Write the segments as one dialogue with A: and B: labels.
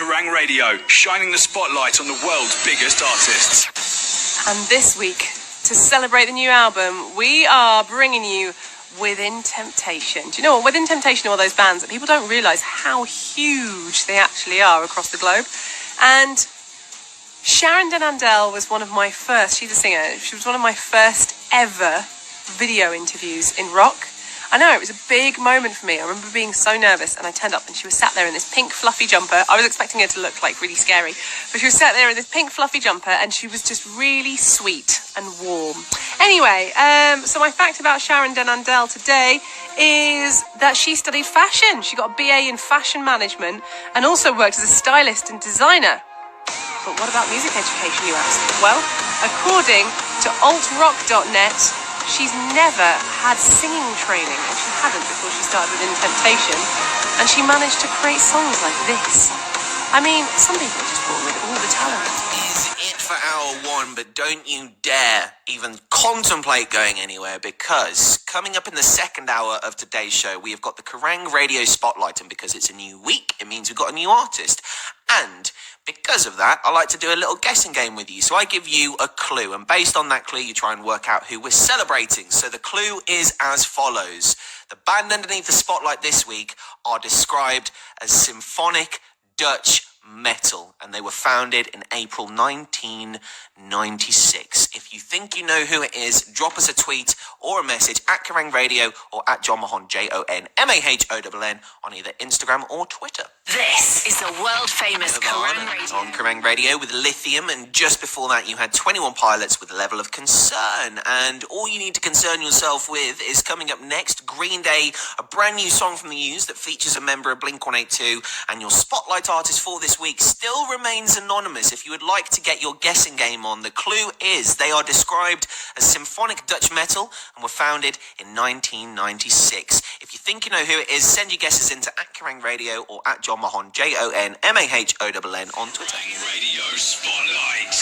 A: Kerrang Radio, shining the spotlight on the world's biggest artists.
B: And this week, to celebrate the new album, we are bringing you Within Temptation. Do you know what? Within Temptation are all those bands that people don't realise how huge they actually are across the globe. And Sharon and Adel was one of my first, she's a singer, she was one of my first ever video interviews in rock. I know, it was a big moment for me. I remember being so nervous, and I turned up and she was sat there in this pink fluffy jumper. I was expecting her to look like really scary, but she was sat there in this pink fluffy jumper and she was just really sweet and warm. Anyway, so my fact about Sharon and Adel today is that she studied fashion. She got a BA in fashion management and also worked as a stylist and designer. But what about music education, you ask? Well, according to altrock.net, she's never had singing training, and she hadn't before she started Within Temptation, and she managed to create songs like this. I mean, some people are just born with all the talent.
C: Is it for hour one, but don't you dare even contemplate going anywhere, because coming up in the second hour of today's show, we have got the Kerrang Radio Spotlight, and because it's a new week, it means we've got a new artist. And because of that, I like to do a little guessing game with you. So I give you a clue, and based on that clue, you try and work out who we're celebrating. So the clue is as follows. The band underneath the spotlight this week are described as symphonic Dutch metal, and they were founded in April 1996. If you think you know who it is, drop us a tweet or a message at Kerrang Radio or at Jon Mahon, JONMAHONN, on either Instagram or Twitter.
D: This is the world-famous Kerrang Radio.
C: On Kerrang Radio with Lithium, and just before that you had 21 Pilots with Level of Concern. And all you need to concern yourself with is coming up next, Green Day, a brand new song from the Used that features a member of Blink-182, and your spotlight artist for this week still remains anonymous. If you would like to get your guessing game on, the clue is they are described as symphonic Dutch metal and were founded in 1996. If you think you know who it is, send your guesses into at Kerrang Radio or at Jon Mahon, JONMAHONN, on Twitter.
A: Radio Spotlight.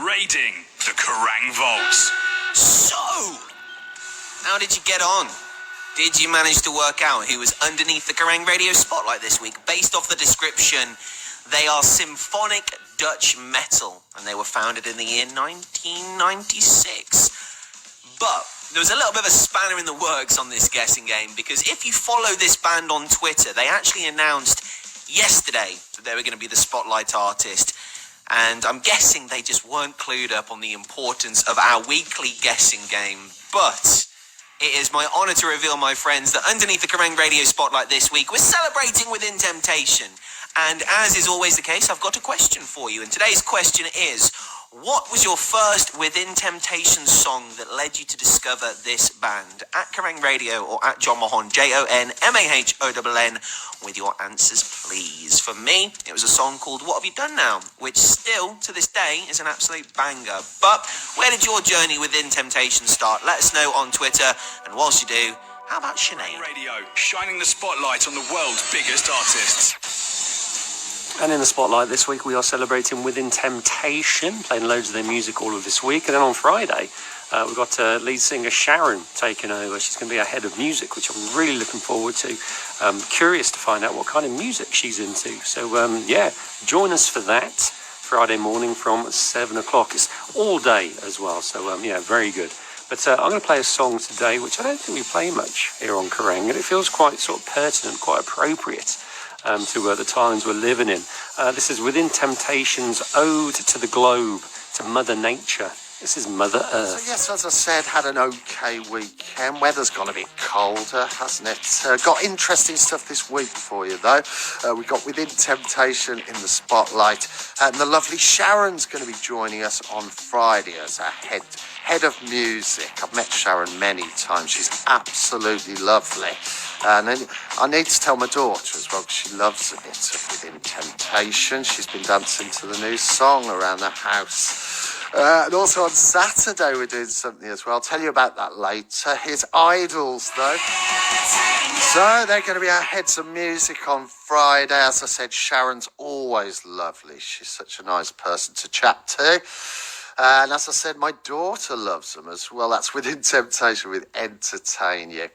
A: Raiding the Kerrang Vaults.
C: So, how did you get on? Did you manage to work out who was underneath the Kerrang Radio Spotlight this week? Based off the description, they are symphonic Dutch metal, and they were founded in the year 1996. But there was a little bit of a spanner in the works on this guessing game, because if you follow this band on Twitter, they actually announced yesterday that they were going to be the spotlight artist, and I'm guessing they just weren't clued up on the importance of our weekly guessing game. But it is my honour to reveal, my friends, that underneath the Kerrang Radio Spotlight this week, we're celebrating Within Temptation. And as is always the case, I've got a question for you. And today's question is, what was your first Within Temptation song that led you to discover this band? At Kerrang Radio or at Jon Mahon, JONMAHONN, with your answers, please. For me, it was a song called What Have You Done Now, which still, to this day, is an absolute banger. But where did your journey Within Temptation start? Let us know on Twitter. And whilst you do, how about Sinéad?
A: Radio, shining the spotlight on the world's biggest artists.
E: And in the spotlight this week, we are celebrating Within Temptation, playing loads of their music all of this week. And then on Friday, we've got lead singer Sharon taking over. She's going to be our head of music, which I'm really looking forward to. Curious to find out what kind of music she's into. So, join us for that Friday morning from 7 o'clock. It's all day as well. So, very good. But I'm going to play a song today, which I don't think we play much here on Kerrang, and it feels quite sort of pertinent, quite appropriate to the times we're living in. This is Within Temptation's Ode to the Globe, to Mother Nature. This is Mother Earth.
F: So yes, as I said, had an okay weekend. Weather's gone a bit colder, hasn't it? Got interesting stuff this week for you, though. We got Within Temptation in the spotlight, and the lovely Sharon's going to be joining us on Friday as our head of music. I've met Sharon many times. She's absolutely lovely. And then I need to tell my daughter as well, because she loves a bit of Within Temptation. She's been dancing to the new song around the house. And also on Saturday we're doing something as well. I'll tell you about that later. Here's Idols, though. So they're going to be our heads of music on Friday. As I said, Sharon's always lovely. She's such a nice person to chat to. And as I said, my daughter loves them as well. That's Within Temptation with Entertain You.